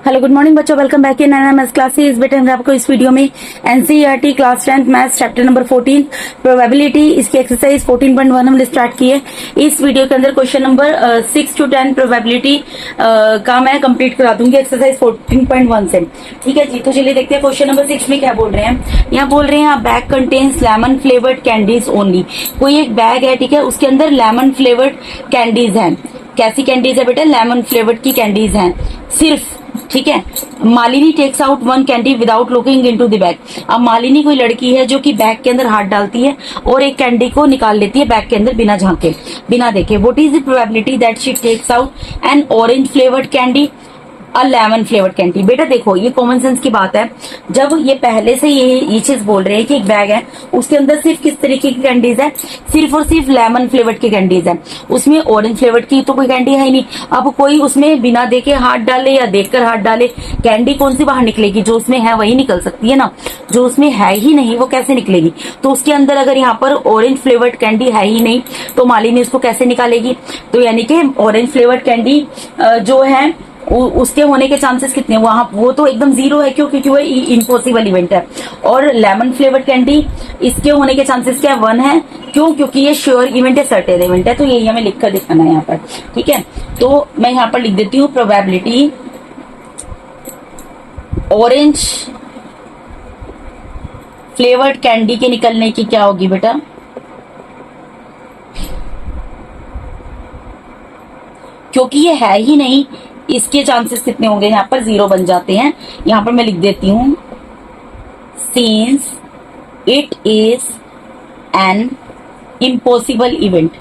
Hello good morning बच्चों, welcome back in NMS classes. बेटे हम आपको इस वीडियो में NCERT class 10th maths chapter number 14 probability इसकी एक्सरसाइज 14.1 हमने स्टार्ट की है। इस वीडियो के अंदर क्वेश्चन नंबर 6 to 10 प्रोबेबिलिटी का मैं कंप्लीट करा दूंगी एक्सरसाइज 14.1 से। ठीक है जी, तो चलिए देखते हैं क्वेश्चन नंबर 6 में क्या बोल रहे हैं। यहाँ बोल रहे हैं bag contains lemon flavoured candies only. कोई एक बैग है, ठीक है, उसके अंदर लेमन फ्लेवर्ड कैंडीज है। कैसी कैंडीज है बेटा? लेमन फ्लेवर्ड की कैंडीज है सिर्फ। ठीक है, Malini takes out one candy without looking into the bag. अब मालिनी कोई लड़की है जो कि बैग के अंदर हाथ डालती है और एक कैंडी को निकाल लेती है बैग के अंदर बिना झांके, बिना देखे। What is the probability that she takes out an orange flavoured candy a lemon flavoured candy? बेटा देखो, ये कॉमन सेंस की बात है। जब ये पहले से ये चीज बोल रहे हैं कि एक बैग है, उसके अंदर सिर्फ किस तरीके की कैंडीज है? सिर्फ और सिर्फ लेमन फ्लेवर्ड की कैंडीज है। उसमें ऑरेंज फ्लेवर्ड की तो कोई कैंडी है ही नहीं। अब कोई उसमें बिना देखे हाथ डाले या देखकर हाथ डाले, कैंडी कौन सी बाहर निकलेगी? जो उसमें है वही निकल सकती है ना। जो उसमें है ही नहीं वो कैसे निकलेगी? तो उसके अंदर अगर यहाँ पर ऑरेंज फ्लेवर्ड कैंडी है ही नहीं तो मालिनी इसको कैसे निकालेगी? तो यानी कि ऑरेंज फ्लेवर्ड कैंडी जो है उसके होने के चांसेस कितने? वहां वो तो एकदम जीरो है। क्यों? क्योंकि वो इम्पॉसिबल इवेंट है। और लेमन फ्लेवर्ड कैंडी, इसके होने के चांसेस क्या? 1 है। क्यों? क्योंकि ये श्योर इवेंट है, सर्टेन इवेंट है। तो यही हमें लिखकर दिखाना है यहाँ पर। ठीक है, तो मैं यहाँ पर लिख देती हूँ प्रोबेबिलिटी ऑरेंज फ्लेवर्ड कैंडी के निकलने की क्या होगी बेटा? क्योंकि ये है ही नहीं, इसके चांसेस कितने होंगे? यहाँ पर 0 बन जाते हैं। यहाँ पर मैं लिख देती हूँ since it is an impossible event.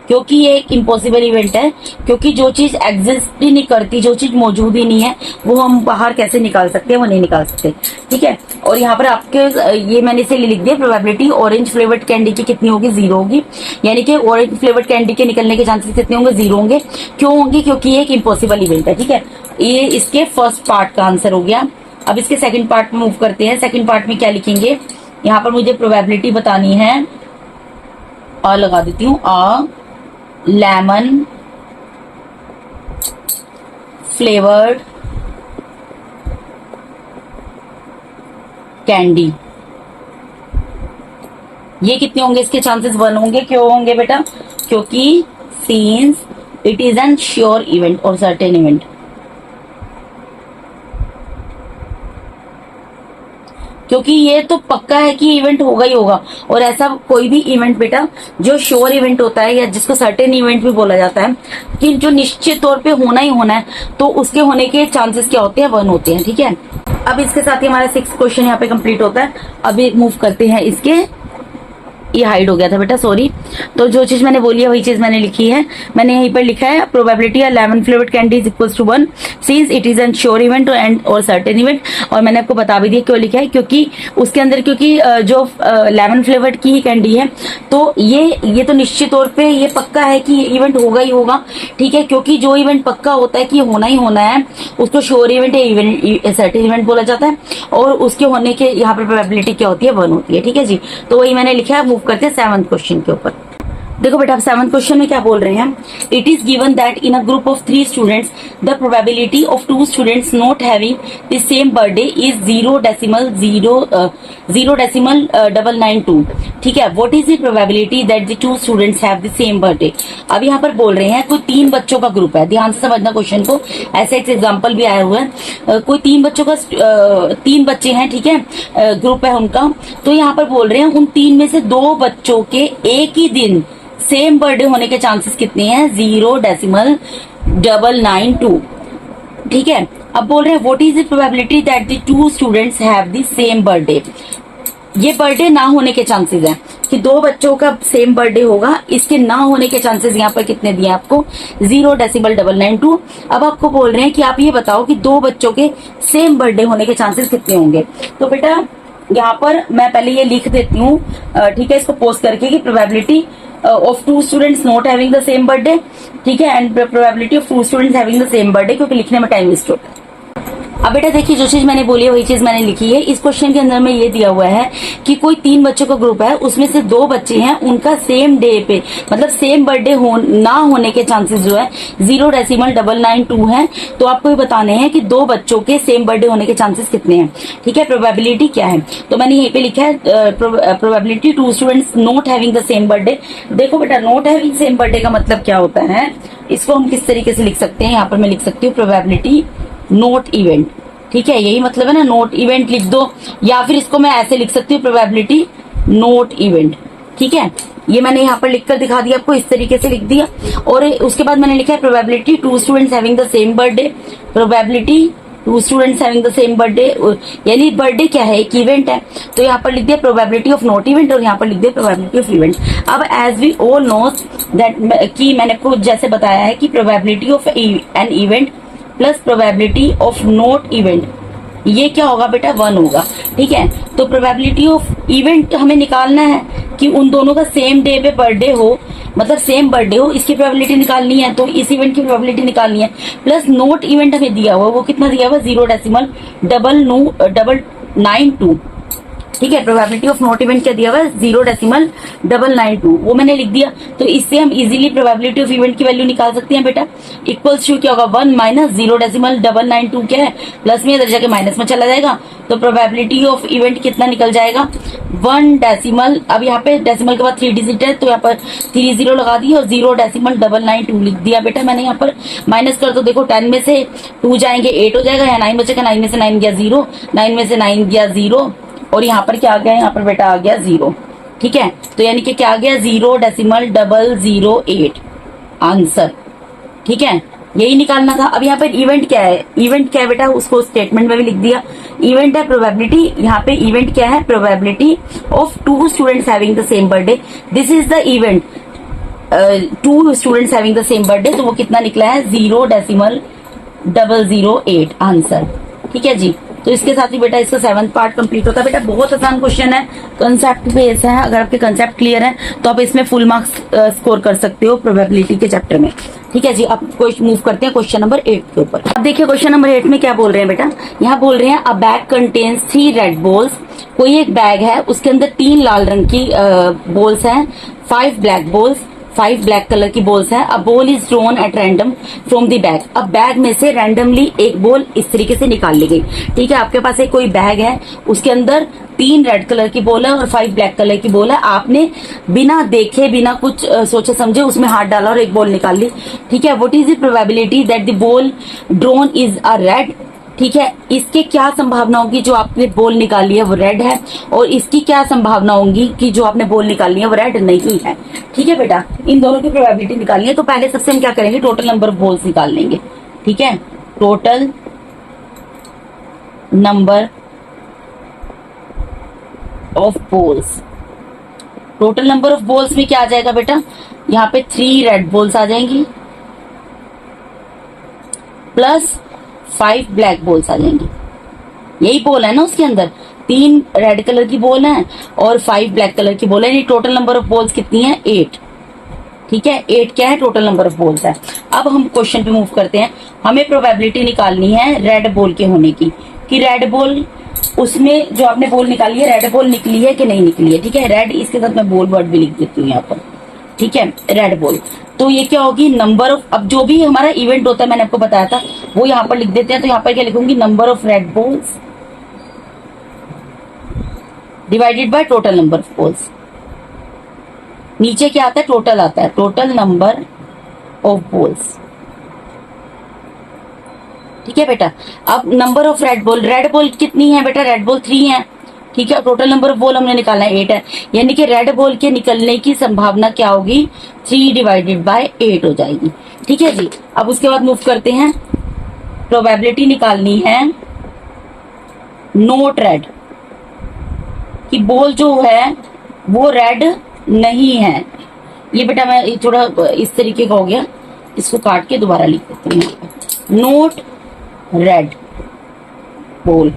क्योंकि ये एक इम्पॉसिबल इवेंट है, क्योंकि जो चीज एग्जिस्ट ही नहीं करती, जो चीज मौजूद ही नहीं है, वो हम बाहर कैसे निकाल सकते हैं? वो नहीं निकाल सकते। ठीक है, और यहाँ पर आपके ये मैंने इसे लिख दिया प्रोबेबिलिटी ऑरेंज फ्लेवर्ड कैंडी की कितनी होगी? 0 होगी। यानी कि ऑरेंज फ्लेवर्ड कैंडी के निकलने के चांसेस कितने होंगे? 0 होंगे। क्यों होंगे? क्योंकि ये एक इम्पॉसिबल इवेंट है। ठीक है, ये इसके फर्स्ट पार्ट का आंसर हो गया। अब इसके सेकंड पार्ट में मूव करते हैं। सेकंड पार्ट में क्या लिखेंगे? यहाँ पर मुझे प्रोबेबिलिटी बतानी है, और लगा देती हूँ अ लेमन फ्लेवर्ड कैंडी। ये कितने होंगे? इसके चांसेस 1 होंगे। क्यों होंगे बेटा? क्योंकि since it is an sure event और सर्टेन इवेंट। क्योंकि ये तो पक्का है कि इवेंट होगा ही होगा। और ऐसा कोई भी इवेंट बेटा जो श्योर इवेंट होता है या जिसको सर्टेन इवेंट भी बोला जाता है, कि जो निश्चित तौर पे होना ही होना है, तो उसके होने के चांसेस क्या होते हैं? 1 होते हैं। ठीक है, अब इसके साथ ही हमारा 6th क्वेश्चन यहाँ पे कंप्लीट होता है। अभी मूव करते हैं इसके, ये हाइड हो गया था बेटा, सॉरी। तो जो चीज मैंने बोली है वही चीज मैंने लिखी है। मैंने यहीं पर लिखा है probability lemon flavoured candy is equals to 1 since it is an sure event and और सर्टेन इवेंट। और मैंने आपको बता भी दिया क्यों लिखा है, क्योंकि उसके अंदर क्योंकि जो लेमन फ्लेवर्ड की ही कैंडी है, तो ये तो निश्चित तौर पे ये पक्का है कि इवेंट होगा ही होगा। ठीक है, क्योंकि जो इवेंट पक्का होता है कि होना ही होना है, उसको श्योर इवेंट या इवेंट सर्टेन इवेंट बोला जाता है। और उसके होने के यहाँ पर प्रोबेबिलिटी क्या होती है? 1 होती है। ठीक है जी, तो वही मैंने लिखा है। करते हैं 7th क्वेश्चन के ऊपर। देखो बेटा, आप 7th क्वेश्चन में क्या बोल रहे हैं? It is given that in a group of 3 students the probability of 2 students not having the same birthday is 0.09992। ठीक है, what is the probability that the 2 students have the same birthday? अब यहाँ पर बोल रहे हैं कोई 3 बच्चों का ग्रुप है। ध्यान से समझना क्वेश्चन को, ऐसे एक एग्जाम्पल भी आया हुआ है। कोई 3 बच्चों का 3 बच्चे हैं, ठीक है, ग्रुप है उनका। तो यहाँ पर बोल रहे हैं उन 3 में से 2 बच्चों के एक ही दिन सेम बर्थडे होने के चांसेस कितने हैं? 0.992। ठीक है, अब बोल रहे हैं what is the probability that the 2 students have the same birthday? ये बर्थडे ना होने के चांसेस हैं कि 2 बच्चों का सेम बर्थडे होगा। इसके ना होने के चांसेस यहाँ पर कितने दिए आपको? 0.992। अब आपको बोल रहे हैं कि आप ये बताओ कि 2 बच्चों के सेम बर्थडे होने के चांसेस कितने होंगे? तो बेटा यहाँ पर मैं पहले ये लिख देती हूँ, ठीक है, इसको पोस्ट करके, कि probability of 2 students not having the same birthday. ठीक है, and probability of 2 students having the same birthday, क्योंकि लिखने में टाइम वेस्ट होता है। अब बेटा देखिए, जो चीज मैंने बोली है वही चीज मैंने लिखी है। इस क्वेश्चन के अंदर में ये दिया हुआ है कि कोई 3 बच्चों का ग्रुप है, उसमें से 2 बच्चे हैं, उनका सेम डे पे मतलब सेम बर्थडे ना होने के चांसेस जो है 0.992 है। तो आपको ये बताने हैं कि 2 बच्चों के सेम बर्थडे होने के चांसेस कितने हैं। ठीक है, प्रोबेबिलिटी क्या है, तो मैंने यहीं पे लिखा है probability 2 students not having the same birthday. देखो बेटा, नॉट हैविंग सेम बर्थडे का मतलब क्या होता है, इसको हम किस तरीके से लिख सकते हैं, यहाँ पर मैं लिख सकती हूँ प्रोबेबिलिटी नोट इवेंट। ठीक है, यही मतलब है ना, नोट इवेंट लिख दो, या फिर इसको मैं ऐसे लिख सकती हूँ प्रोबेबिलिटी नोट इवेंट। ठीक है, ये मैंने यहाँ पर लिखकर दिखा दिया आपको, इस तरीके से लिख दिया। और उसके बाद मैंने लिखा है probability 2 students having the same birthday. Probability 2 students having the same birthday, यानी बर्थडे क्या है, एक इवेंट है, तो यहाँ पर लिख दिया प्रोबेबिलिटी ऑफ नॉट इवेंट और यहाँ पर लिख दिया प्रोबेबिलिटी ऑफ इवेंट। अब as we all know that कि मैंने आपको जैसे बताया है कि probability of an event plus probability of not event, ये क्या होगा बेटा, 1 होगा। ठीक है, तो प्रोबेबिलिटी ऑफ इवेंट हमें निकालना है कि उन दोनों का सेम डे पे बर्थडे हो, मतलब सेम बर्थडे हो, इसकी प्रोबेबिलिटी निकालनी है, तो इस इवेंट की प्रोबेबिलिटी निकालनी है। प्लस नोट इवेंट हमें दिया हुआ, वो कितना दिया हुआ, 0.992। ठीक है, प्रोबेबिलिटी ऑफ नॉट इवेंट क्या दिया हुआ है, 0.992, वो मैंने लिख दिया। तो इससे हम इजीली प्रोबेबिलिटी ऑफ इवेंट की वैल्यू निकाल सकते हैं बेटा। इक्वल्स टू क्या होगा, 1 माइनस 0.992 क्या है, प्लस में इधर जाके माइनस में चला जाएगा, तो प्रोबेबिलिटी ऑफ इवेंट कितना निकल जाएगा, 1 डेसिमल। अब यहाँ पे डेसिमल के बाद 3 डिजिट है, तो यहाँ पर 3 0 लगा दिए और 0.992 लिख दिया बेटा मैंने। यहाँ पर माइनस कर दो, देखो 10 में से 2 जाएंगे 8 हो जाएगा, यहाँ 9 बचेगा, 9 में से 9 गया 0, 9 में से 9 गया 0, और यहाँ पर क्या आ गया, यहाँ पर बेटा आ गया 0। ठीक है, तो यानी कि क्या आ गया, 0.008 आंसर। ठीक है, यही निकालना था। अब यहाँ पर इवेंट क्या है, इवेंट क्या है बेटा, उसको स्टेटमेंट में भी लिख दिया। इवेंट है प्रोबेबिलिटी, यहाँ पे इवेंट क्या है, probability of 2 students having the same birthday, this is the event. 2 students having the same birthday, तो वो कितना निकला है, 0.008 आंसर। ठीक है जी, तो इसके साथ ही बेटा इसका 7th पार्ट कंप्लीट होता है। बेटा बहुत आसान क्वेश्चन है, कंसेप्ट बेस है, अगर आपके कंसेप्ट क्लियर है तो आप इसमें फुल मार्क्स स्कोर कर सकते हो प्रोबेबिलिटी के चैप्टर में। ठीक है जी, अब मूव करते हैं क्वेश्चन नंबर 8 के ऊपर। अब देखिए क्वेश्चन नंबर 8 में क्या बोल रहे हैं बेटा, यहाँ बोल रहे हैं अ बैग कंटेन्स 3 रेड बॉल्स। कोई एक बैग है, उसके अंदर 3 लाल रंग की बॉल्स हैं, 5 ब्लैक बॉल्स, 5 ब्लैक कलर की बॉल्स है। A ball is drawn at random from the bag. अब बैग में से रैंडमली एक बॉल इस तरीके से निकाल ली गई। ठीक है, आपके पास एक कोई बैग है, उसके अंदर 3 रेड कलर की बॉल है और 5 ब्लैक कलर की बॉल है। आपने बिना देखे, बिना कुछ सोचे समझे उसमें हाथ डाला और एक बॉल निकाल ली। ठीक है, what is the probability that the ball drawn is a red. ठीक है, इसके क्या संभावना होगी, जो आपने बॉल निकाली है वो रेड है, और इसकी क्या संभावना होगी कि जो आपने बॉल निकाली है वो रेड नहीं है। ठीक है बेटा, इन दोनों की प्रोबेबिलिटी निकालनी है। तो पहले सबसे हम क्या करेंगे, टोटल नंबर ऑफ बॉल्स निकाल लेंगे। ठीक है, total number of balls, total number of balls में क्या आ जाएगा बेटा, यहाँ पे 3 रेड बॉल्स आ जाएंगी प्लस 5 ब्लैक बॉल्स आ जाएंगी। यही बॉल है ना, उसके अंदर 3 रेड कलर की बॉल है और 5 ब्लैक कलर की बॉल है। यानी टोटल नंबर ऑफ बॉल्स कितनी है, 8। ठीक है, 8 क्या है, टोटल नंबर ऑफ बॉल्स है। अब हम क्वेश्चन पे मूव करते हैं। हमें प्रोबेबिलिटी निकालनी है रेड बॉल के होने की, कि रेड बॉल, उसमें जो आपने बॉल निकाली है रेड बॉल निकली है कि नहीं निकली है। ठीक है, रेड, इसके साथ मैं बॉल वर्ड भी लिख देती हूँ यहाँ पर। ठीक है, रेड बॉल, तो ये क्या होगी, नंबर ऑफ, अब जो भी हमारा इवेंट होता है मैंने आपको बताया था वो यहाँ पर लिख देते हैं। तो यहाँ पर क्या लिखूंगी, number of red balls divided by total number of balls. नीचे क्या आता है, टोटल आता है, टोटल नंबर ऑफ बॉल्स। ठीक है बेटा, अब नंबर ऑफ रेड बॉल कितनी है बेटा, रेड बॉल 3 है। ठीक है, टोटल नंबर ऑफ बॉल हमने निकालना है 8 है, यानी कि रेड बॉल के निकलने की संभावना क्या होगी, 3 डिवाइडेड बाय 8 हो जाएगी। ठीक है जी, अब उसके बाद मूव करते हैं, प्रोबेबिलिटी निकालनी है नोट रेड, कि बॉल जो है वो रेड नहीं है। ये बेटा मैं थोड़ा इस तरीके का हो गया, इसको काट के दोबारा लिख देते हैं, नोट रेड बॉल।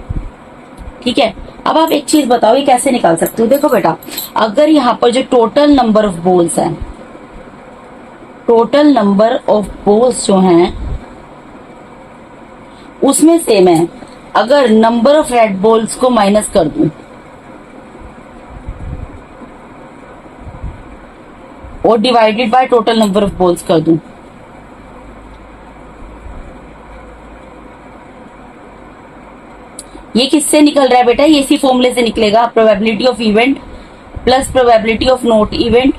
ठीक है, अब आप एक चीज बताओ, ये कैसे निकाल सकते हो। देखो बेटा, अगर यहाँ पर जो टोटल नंबर ऑफ बॉल्स हैं, टोटल नंबर ऑफ बॉल्स जो हैं उसमें सेम है, अगर नंबर ऑफ रेड बॉल्स को माइनस कर दूं और divided by total number of balls कर दूं, ये किससे निकल रहा है बेटा? ये इसी फॉर्मूले से निकलेगा, probability of event plus probability of not event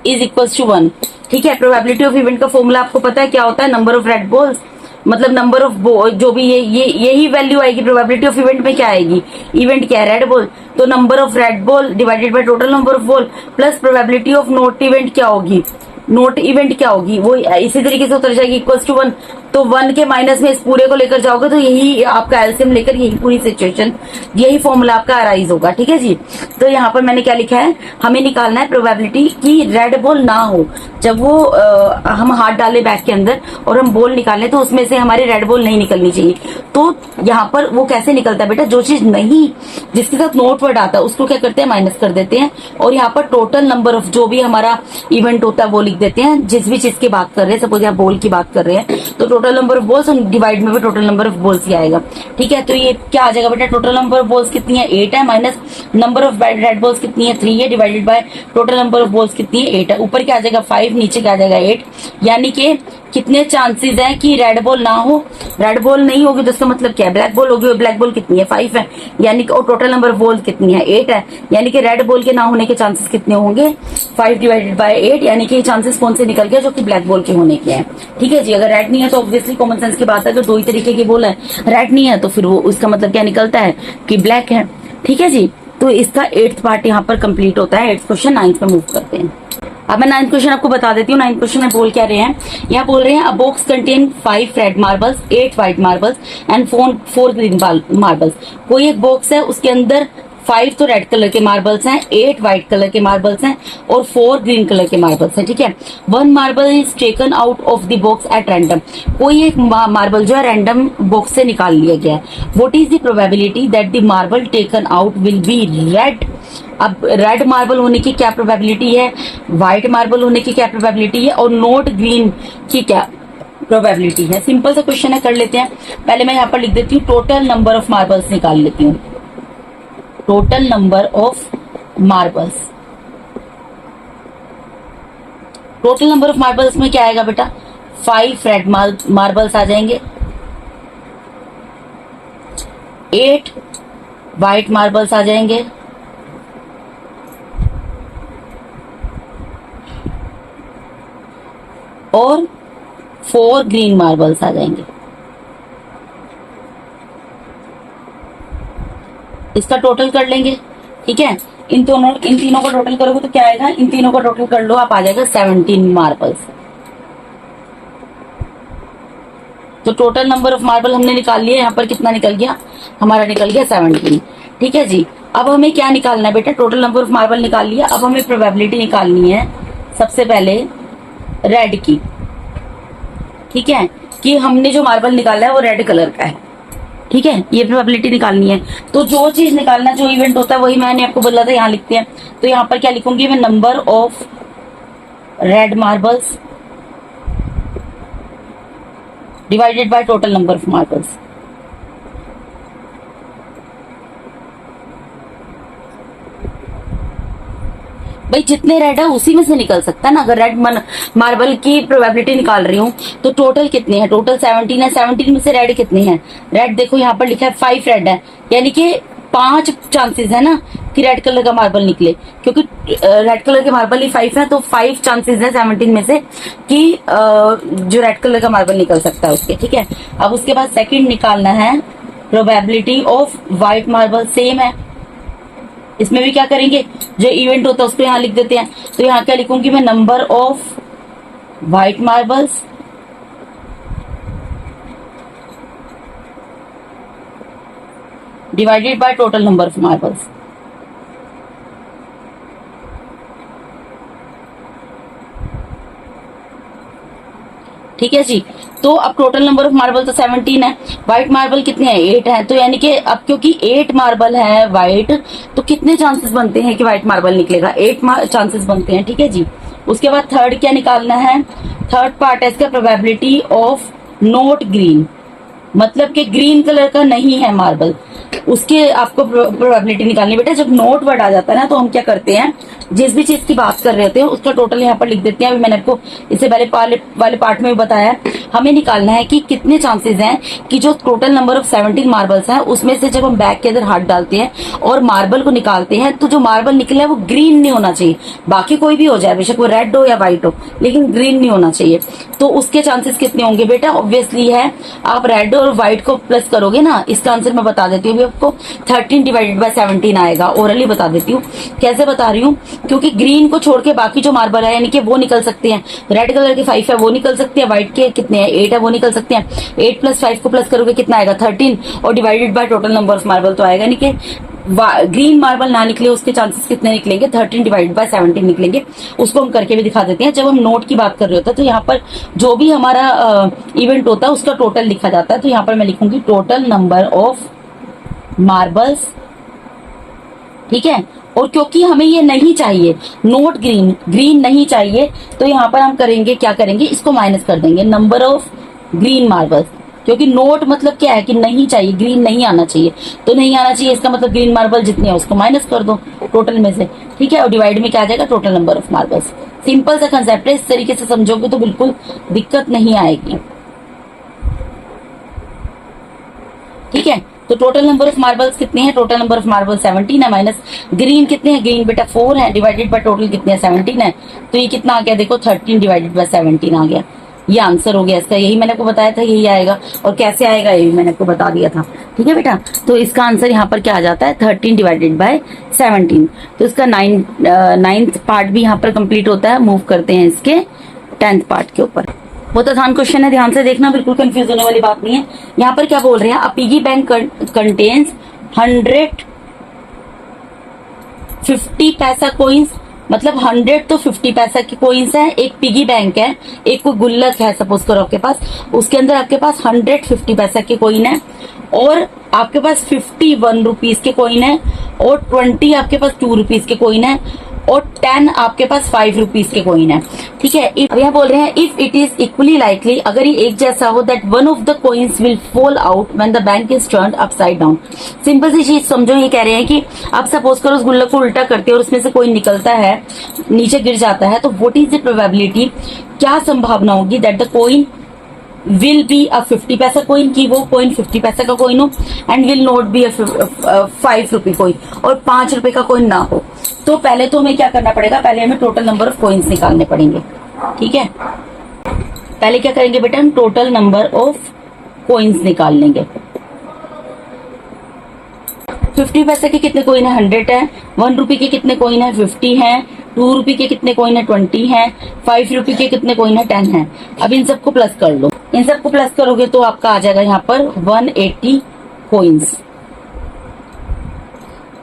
is equals to 1। ठीक है, प्रोबेबिलिटी ऑफ इवेंट का फॉर्मूला आपको पता है क्या होता है? नंबर ऑफ रेड बॉल्स मतलब नंबर ऑफ जो भी यही वैल्यू आएगी। प्रोबेबिलिटी ऑफ इवेंट में क्या आएगी? इवेंट क्या है? रेड बॉल, तो number of red ball divided by total number of ball plus probability of not event क्या होगी? नोट इवेंट क्या होगी? वो इसी तरीके से उतर जाएगी, इक्वल्स टू 1। तो 1 के माइनस में इस पूरे को लेकर जाओगे तो यही आपका एलसीएम लेकर यही पूरी सिचुएशन, यही फॉर्मूला आपका अराइज होगा। ठीक है जी, तो यहाँ पर मैंने क्या लिखा है, हमें निकालना है प्रोबेबिलिटी कि रेड बॉल ना हो। जब वो हम हाथ डाले बैग के अंदर और हम बॉल निकालें तो उसमें से हमारी रेड बॉल नहीं निकलनी चाहिए। तो यहाँ पर वो कैसे निकलता है बेटा? जो चीज नहीं, जिसके साथ नोट वर्ड आता है उसको क्या करते हैं? माइनस कर देते हैं और यहाँ पर टोटल नंबर ऑफ जो भी हमारा इवेंट होता है वो लिख देते हैं, जिस भी चीज की बात कर रहे हैं। सपोज यहाँ बॉल की बात कर रहे हैं तो total number of balls, divide में भी टोटल नंबर ऑफ बॉल्स ही आएगा। ठीक है, तो ये क्या आ जाएगा बेटा? टोटल नंबर ऑफ बॉल्स कितनी है? 8 है, minus number of red balls कितनी है? 3 है, divided by total number of balls कितनी है? 8 है। ऊपर क्या आ जाएगा? 5, नीचे क्या आ जाएगा? 8। यानी कि कितने चांसेस हैं कि रेड बॉल ना हो? रेड बॉल नहीं होगी तो इसका मतलब क्या है? ब्लैक बॉल होगी। ब्लैक बॉल कितनी है? 5 है, यानी कि और टोटल नंबर ऑफ बॉल कितनी है? 8 है, यानी कि रेड बॉल के ना होने के चांसेस कितने होंगे? 5 डिवाइडेड बाय 8, यानी कि चांसेस कौन से निकल गया? जो कि ब्लैक बॉल के होने के हैं। ठीक है जी, अगर रेड नहीं है तो ऑब्वियसली कॉमन सेंस की बात है, तो दो ही तरीके की बॉल है, रेड नहीं है तो फिर वो उसका मतलब क्या निकलता है कि ब्लैक है। ठीक है जी, तो इसका 8th पार्ट यहाँ पर कंप्लीट होता है। 8th क्वेश्चन 9th पे मूव करते हैं। अब मैं 9th क्वेश्चन आपको बता देती हूँ। 9th क्वेश्चन में बोल क्या रहे हैं? यहाँ बोल रहे हैं अ box contain 5 red marbles, 8 white marbles and 4 green marbles. कोई एक बॉक्स है, उसके अंदर 5 तो रेड कलर के मार्बल्स हैं, 8 व्हाइट कलर के मार्बल्स हैं और 4 ग्रीन कलर के मार्बल्स हैं। ठीक है, 1 marble is taken out of the box at random. कोई एक मार्बल जो है रैंडम बॉक्स से निकाल लिया गया है। What is the probability that the marble taken out will be red? अब रेड मार्बल होने की क्या प्रोबेबिलिटी है, व्हाइट मार्बल होने की क्या प्रोबेबिलिटी है और नॉट ग्रीन की क्या प्रोबेबिलिटी है? सिंपल सा क्वेश्चन है, कर लेते हैं। पहले मैं यहाँ पर लिख देती हूँ टोटल नंबर ऑफ मार्बल्स निकाल लेती हूँ। Total number of marbles, total number of marbles में क्या आएगा बेटा? 5 रेड मार्बल्स आ जाएंगे, 8 व्हाइट मार्बल्स आ जाएंगे और 4 ग्रीन मार्बल्स आ जाएंगे। इसका टोटल कर लेंगे। ठीक है, इन तीनों का टोटल करोगे तो क्या आएगा? इन तीनों का टोटल कर लो आप, आ जाएगा 17 मार्बल्स। तो टोटल नंबर ऑफ मार्बल हमने निकाल लिया। यहाँ पर कितना निकल गया? हमारा निकल गया 17। ठीक है जी, अब हमें क्या निकालना है बेटा? टोटल नंबर ऑफ मार्बल निकाल लिया। अब हमें प्रोबेबिलिटी निकालनी है सबसे पहले रेड की। ठीक है, कि हमने जो मार्बल निकाला है वो रेड कलर का है। ठीक है, ये प्रोबेबिलिटी निकालनी है। तो जो चीज निकालना, जो इवेंट होता है वही मैंने आपको बोला था, यहाँ लिखते हैं। तो यहाँ पर क्या लिखूंगी मैं? Number of red marbles divided by total number of marbles. भाई जितने रेड है उसी में से निकल सकता है ना। अगर रेड मार्बल की प्रोबेबिलिटी निकाल रही हूँ तो टोटल कितने हैं? टोटल 17 है। 17 में से रेड कितने हैं? रेड देखो यहाँ पर लिखा है 5 रेड है, यानी कि 5 चांसेस है ना कि रेड कलर का मार्बल निकले, क्योंकि रेड कलर के मार्बल ही 5 है। तो 5 चांसेस है 17 में से कि जो रेड कलर का मार्बल निकल सकता है उसके। ठीक है, अब उसके बाद सेकंड निकालना है probability of white marble. Same है, इसमें भी क्या करेंगे? जो इवेंट होता है उसको यहाँ लिख देते हैं। तो यहाँ क्या लिखूंगी मैं? Number of white marbles divided by total number of marbles. ठीक है जी, तो अब टोटल नंबर ऑफ मार्बल तो 17 है, व्हाइट मार्बल कितने हैं? 8 है। तो यानी कि अब क्योंकि 8 मार्बल है व्हाइट, तो कितने चांसेस बनते हैं कि व्हाइट मार्बल निकलेगा? 8 चांसेस बनते हैं। ठीक है जी, उसके बाद थर्ड क्या निकालना है? थर्ड पार्ट है इसका प्रोबेबिलिटी ऑफ नॉट ग्रीन। मतलब कि ग्रीन कलर का नहीं है मार्बल, उसके आपको प्रोबेबिलिटी निकालनी। बेटा जब नोट वर्ड आ जाता है ना, तो हम क्या करते हैं, जिस भी चीज की बात कर रहे होते हैं उसका टोटल यहाँ पर लिख देते हैं। अभी मैंने आपको इससे पहले वाले पार्ट में भी बताया, हमें निकालना है कि कितने चांसेस हैं कि जो टोटल नंबर ऑफ 17 मार्बल्स हैं उसमें से जब हम बैग के अंदर हाथ डालते हैं और मार्बल को निकालते हैं, तो जो मार्बल निकला है वो ग्रीन नहीं होना चाहिए। बाकी कोई भी हो जाए, बेशक वो रेड हो या व्हाइट हो, लेकिन ग्रीन नहीं होना चाहिए। तो उसके चांसेस कितने होंगे बेटा? ऑब्वियसली है, आप रेड और व्हाइट को प्लस करोगे ना, इसका आंसर मैं बता देती हूँ आपको, 13 डिवाइडेड बाय 17 आएगा। ओरली बता देती हूँ कैसे बता रही हूँ, क्योंकि ग्रीन को छोड़ के बाकी जो मार्बल है यानी कि वो निकल सकते हैं। रेड कलर के 5 है वो निकल सकते हैं, व्हाइट के कितने हैं 8 है वो निकल सकते हैं। 8 प्लस 5 को प्लस करोगे कितना आएगा 13, और divided by total number of marble तो आएगा नहीं कि ग्रीन मार्बल ना निकले, उसके चांसेस कितने निकलेंगे 13 डिवाइडेड बाय 17 निकलेंगे। उसको हम करके भी दिखा देते हैं। जब हम नोट की बात कर रहे होते हैं तो यहाँ पर जो भी हमारा इवेंट होता है उसका टोटल लिखा जाता है। तो यहाँ पर मैं लिखूंगी टोटल नंबर ऑफ मार्बल्स, ठीक है। और क्योंकि हमें ये नहीं चाहिए, नोट ग्रीन नहीं चाहिए, तो यहाँ पर हम करेंगे क्या करेंगे, इसको माइनस कर देंगे, नंबर ऑफ ग्रीन मार्बल्स। क्योंकि नोट मतलब क्या है कि नहीं चाहिए, ग्रीन नहीं आना चाहिए, तो नहीं आना चाहिए इसका मतलब ग्रीन मार्बल जितने हैं उसको माइनस कर दो टोटल में से, ठीक है। और डिवाइड में क्या आ जाएगा, total number of marbles. Simple सा कंसेप्ट है, इस तरीके से समझोगे तो बिल्कुल दिक्कत नहीं आएगी, ठीक है। तो टोटल नंबर ऑफ मार्बल्स कितने हैं, टोटल नंबर ऑफ मार्बल 17 है, माइनस ग्रीन कितने हैं, ग्रीन बेटा 4 है, डिवाइडेड बाय टोटल कितने हैं 17 है, तो ये कितना आ गया देखो 13 डिवाइडेड बाय 17 आ गया। ये आंसर हो गया इसका, यही मैंने आपको बताया था यही आएगा। और कैसे आएगा ये भी मैंने आपको बता दिया था, ठीक है बेटा। तो इसका आंसर यहाँ पर क्या आ जाता है 13 डिवाइडेड बाय 17। तो इसका 9th पार्ट भी यहाँ पर कंप्लीट होता है। मूव करते हैं इसके 10th पार्ट के ऊपर। बहुत आसान क्वेश्चन है, ध्यान से देखना, बिल्कुल कंफ्यूज होने वाली बात नहीं है। यहाँ पर क्या बोल रहे हैं, अ पिगी बैंक कंटेन्स 150 पैसा कोइंस, मतलब 100 तो 50 पैसा के कोइंस है। एक पिगी बैंक है, एक कोई गुल्लक है सपोज करो आपके पास, उसके अंदर आपके पास 150 पैसा के कोइन है, और आपके पास 51 रुपीज के कोइन है, और 20 आपके पास 2 रुपीज के कोइन है, और 10 आपके पास 5 रुपीज के कोइन है, ठीक है। अब यहाँ बोल रहे हैं if it is equally likely, अगर ये एक जैसा हो, that one of the coins will fall out when the bank is turned upside down. Simple सी चीज समझो, ये कह रहे हैं कि आप सपोज करो उस गुल्लक को उल्टा करते हो और उसमें से कोइन निकलता है, नीचे गिर जाता है, तो व्हाट इज द प्रोबेबिलिटी, क्या संभावना होगी that the coin will be a 50 पैसा कोइन, की वो कोइन 50 पैसा का कोइन हो, and will not be a 5 rupee coin, और 5 रुपए का कोइन ना हो। तो पहले तो हमें क्या करना पड़ेगा, पहले हमें टोटल नंबर ऑफ कोइंस निकालने पड़ेंगे, ठीक है। पहले क्या करेंगे बेटा, हम टोटल नंबर ऑफ कोइंस निकाल लेंगे। 50 पैसे के कितने कोइन है 100 है, 1 रुपए के कितने कोइन है 50 है, 2 रुपए के कितने कोइन है 20 है, 5 रुपए के कितने कोइन है 10 है। अब इन सबको प्लस कर लो, इन सबको प्लस करोगे तो आपका आ जाएगा यहाँ पर 180 कोइंस,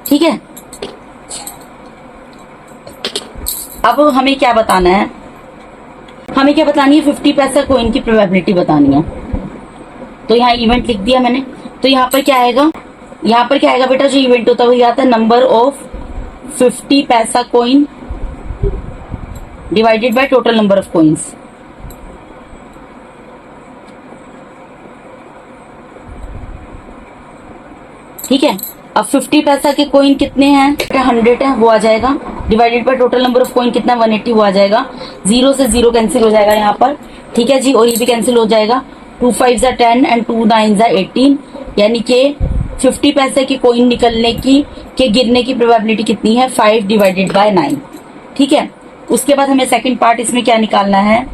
ठीक है। अब हमें क्या बताना है, हमें क्या बतानी है, 50 पैसा कोइन की प्रोबेबिलिटी बतानी है। तो यहाँ इवेंट लिख दिया मैंने, तो यहाँ पर क्या आएगा, यहाँ पर क्या आएगा बेटा, जो इवेंट होता है वही आता है नंबर ऑफ 50 पैसा coin divided by total number of coins. ठीक है। अब 50 पैसा के कोइन कितने हैं, 100 है, वो आ जाएगा, divided by total number of coin कितना 180, वो आ जाएगा। 0 से 0 कैंसिल हो जाएगा यहाँ पर, ठीक है जी, और ये भी कैंसिल हो जाएगा। 2 5 10 एंड 2 9 18, यानी कि 50 पैसे की कोइन निकलने की के गिरने की प्रोबेबिलिटी कितनी है 5 डिवाइडेड बाय 9, ठीक है। उसके बाद हमें सेकंड पार्ट इसमें क्या निकालना है,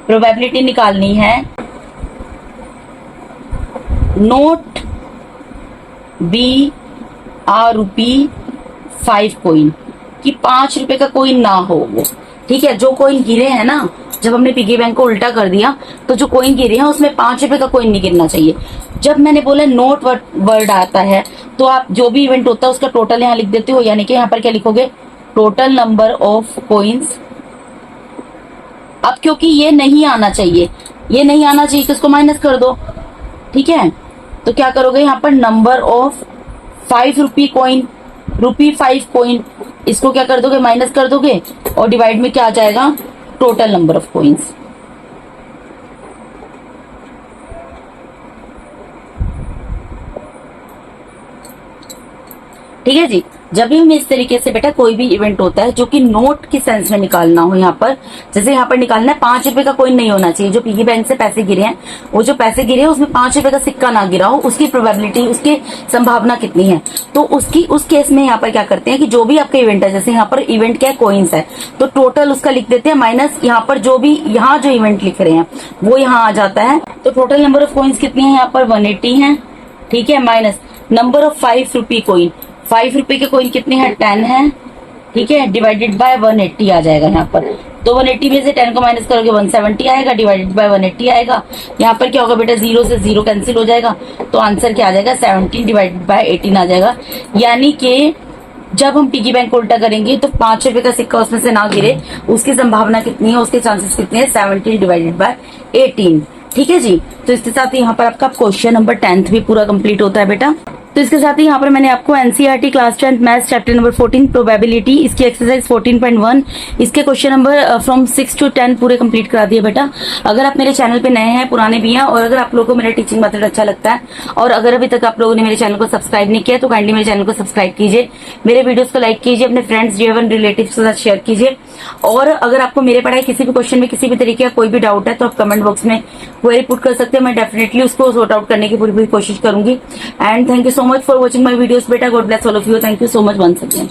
प्रोबेबिलिटी निकालनी है note be R rupee 5 coin कि 5 रुपए का कोइन ना हो वो, ठीक है। जो कोइन गिरे हैं ना, जब हमने पिगी बैंक को उल्टा कर दिया तो जो कोइन गिरे हैं उसमें 5 रुपए का कोइन नहीं गिरना चाहिए। जब मैंने बोला नोट वर्ड आता है तो आप जो भी इवेंट होता है उसका टोटल यहाँ लिख देते हो, यानी कि यहाँ पर क्या लिखोगे, टोटल नंबर ऑफ कोइंस। अब क्योंकि ये नहीं आना चाहिए, ये नहीं आना चाहिए, इसको माइनस कर दो, ठीक है। तो क्या करोगे यहाँ पर number of 5 rupee coin, rupee 5 coin, इसको क्या कर दोगे, माइनस कर दोगे, और डिवाइड में क्या आ जाएगा, टोटल नंबर ऑफ कोइंस। ठीक है जी। जब भी हमें इस तरीके से बेटा कोई भी इवेंट होता है जो कि नोट की सेंस में निकालना हो, यहाँ पर जैसे यहाँ पर निकालना है 5 रुपए का कोइन नहीं होना चाहिए। जो पिगी बैंक से पैसे गिरे हैं, वो जो पैसे गिरे हैं उसमें 5 रुपए का सिक्का ना गिरा हो, उसकी प्रोबेबिलिटी, उसकी संभावना कितनी है। तो उस केस में यहाँ पर क्या करते हैं कि जो भी आपका इवेंट है, जैसे यहाँ पर इवेंट क्या है, कोइंस है, तो टोटल उसका लिख देते हैं माइनस यहाँ पर जो भी यहाँ जो इवेंट लिख रहे हैं वो यहाँ आ जाता है। तो टोटल नंबर ऑफ कोइंस कितनी है, यहाँ पर 180 है, ठीक है, minus number of 5 rupee coin, 5 रुपए के कोइन कितने हैं, 10 है, ठीक है, डिवाइडेड बाय 180 आ जाएगा यहाँ पर। तो 180 में से 10 को माइनस करोगे 170 आएगा, डिवाइडेड बाय 180 आएगा। यहाँ पर क्या होगा बेटा, 0 से 0 कैंसिल हो जाएगा, तो आंसर क्या आ जाएगा, 17 डिवाइडेड बाय 18 आ जाएगा। यानी कि जब हम पिगी बैंक को उल्टा करेंगे तो 5 रुपए का सिक्का उसमें से ना गिरे, उसकी संभावना कितनी है, उसके चांसेस कितने हैं, 17 डिवाइडेड बाय 18। ठीक है जी। तो इसके साथ ही यहाँ पर आपका क्वेश्चन नंबर 10 भी पूरा कंप्लीट होता है बेटा। तो इसके साथ ही यहाँ पर मैंने आपको NCERT class 10 maths chapter number 14 probability, इसकी एक्सरसाइज 14.1, इसके क्वेश्चन नंबर फ्रॉम 6 to 10 पूरे कंप्लीट करा दिए बेटा। अगर आप मेरे चैनल पे नए हैं, पुराने भी हैं, और अगर आप लोगों को मेरा टीचिंग मेथड अच्छा लगता है और अगर अभी तक आप लोगों ने मेरे चैनल को सब्सक्राइब नहीं किया तो काइंडली मेरे चैनल को सब्सक्राइब कीजिए, मेरे वीडियोस को लाइक कीजिए, अपने फ्रेंड्स जीवन रिलेटिव्स के साथ शेयर कीजिए। और अगर आपको मेरे पढ़ाई किसी भी क्वेश्चन में किसी भी तरीके का कोई भी डाउट है तो आप कमेंट बॉक्स में क्वेरी पुट कर सकते हैं, मैं डेफिनेटली उसको सॉर्ट आउट करने की पूरी कोशिश करूंगी। And thank you so much for watching my videos बेटा। God bless all of you. Thank you so much once again.